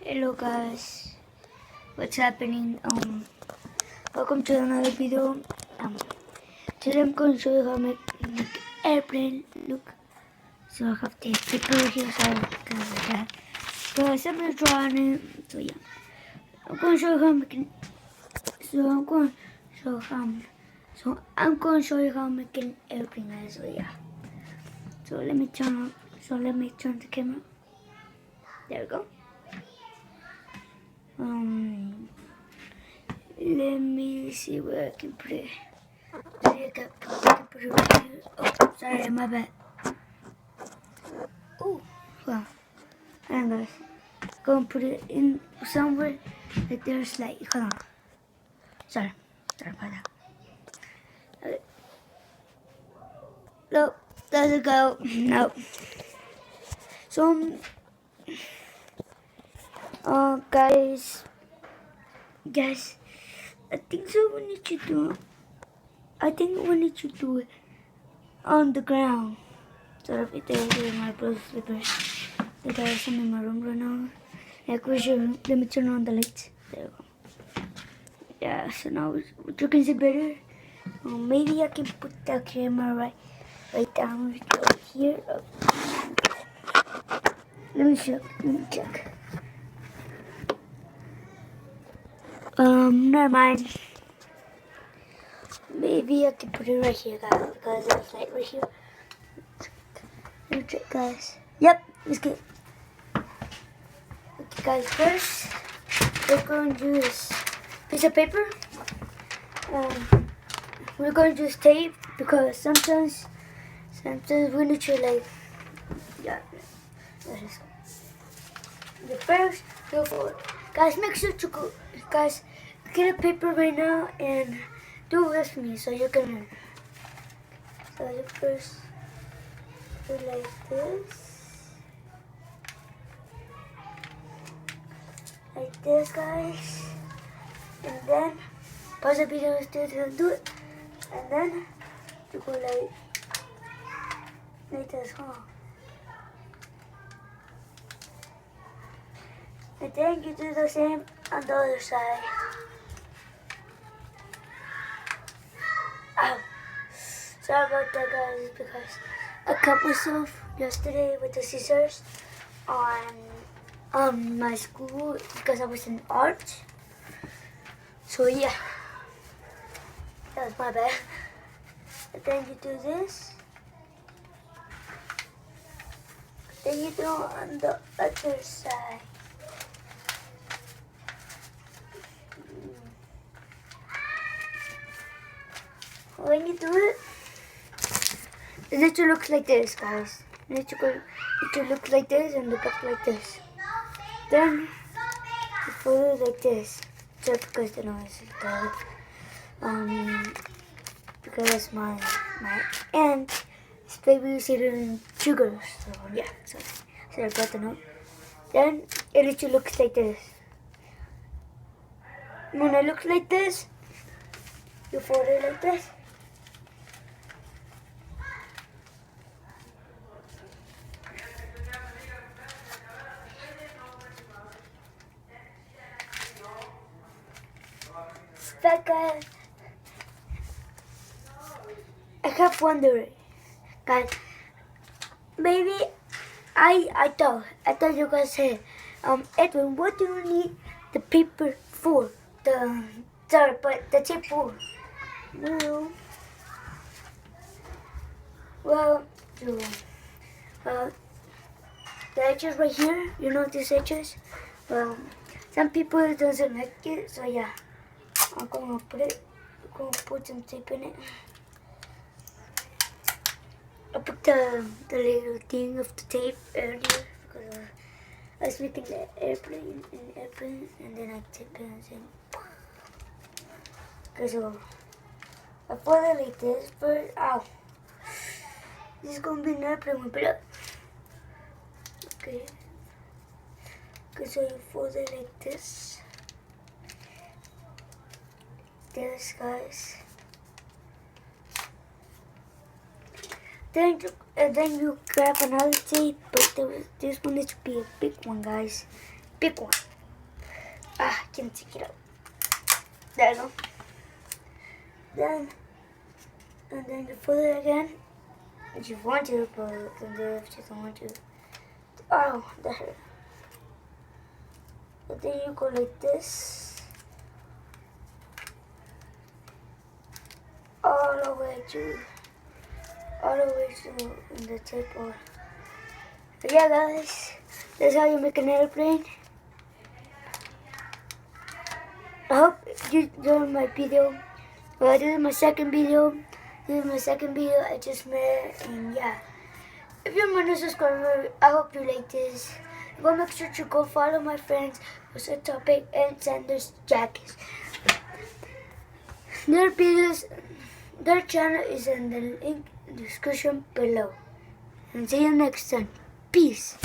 Hello guys, what's happening? Welcome to another video. Today I'm going to show you how to make airplane look. So I have the paper here, so kind of like that. Guys, I'm gonna draw on it. So yeah, I'm going to show you how to make an. I'm going to show you how to make an airplane, guys. So yeah. So let me turn the camera. There we go. Let me see where I can put it. I can put it right here. Oh, sorry, my bad. Oh, wow. Hang on, guys. Go and put it in somewhere that there's like, hold on. Sorry about that. Okay. Nope, doesn't go. Nope. So, guys, I think we need to do it on the ground. Sort of, it is my brother's slippers. There's some in my room right now. Like, let me turn on the lights. There we go. Yeah, so now you can see better. Maybe I can put the camera right down here. Let me check. Never mind. Maybe I can put it right here, guys, because there's light right here. Let me check, guys. Yep, it's good. Okay, guys, first we're going to use piece of paper. We're going to use tape because sometimes we need to like, yeah. The first, go forward. Guys, make sure to go, guys, get a paper right now and do it with me so you can learn. So you first do like this, guys, and then pause the video to do it, and then you go like this, huh? And then you do the same on the other side. Ow. Sorry about that, guys, because I cut myself yesterday with the scissors on my school because I was in art. So yeah, that was my bad. And then you do this. Then you do on the other side. When you do it needs to look like this, guys. It needs to look like this and look up like this. Then you fold it like this, just because the noise is good. Because my aunt is babysitting sugar, so yeah. So I got the note. Then it needs to look like this. When it looks like this, you fold it like this. But guys, I kept wondering, guys, maybe I thought you guys said, Edwin, what do you need the paper for? The tape for? Well, the edges right here, you know these edges? Well, some people doesn't like it, so yeah. I'm gonna put some tape in it. I put the little thing of the tape earlier because I was making the airplane, and then I tape it and okay, so I put it like this first. Ow! This is gonna be an airplane with blood. Okay, so you fold it like this. This, guys. Then you grab another tape, but this one needs to be a big one, guys. Big one. I can't take it out. There you go. Then, and then you put it again. If you want to put it, and then if you don't want to. Oh, there. And then you go like this. All the way to the tip. Or yeah, guys, that's how you make an airplane. I hope you enjoyed my video. This is my second video. I just made, and yeah. If you're my new subscriber, I hope you like this. Go make sure to go follow my friends, Jose Topic and Sanders Jackets. Their videos, their channel is in the link in the description below. And see you next time. Peace.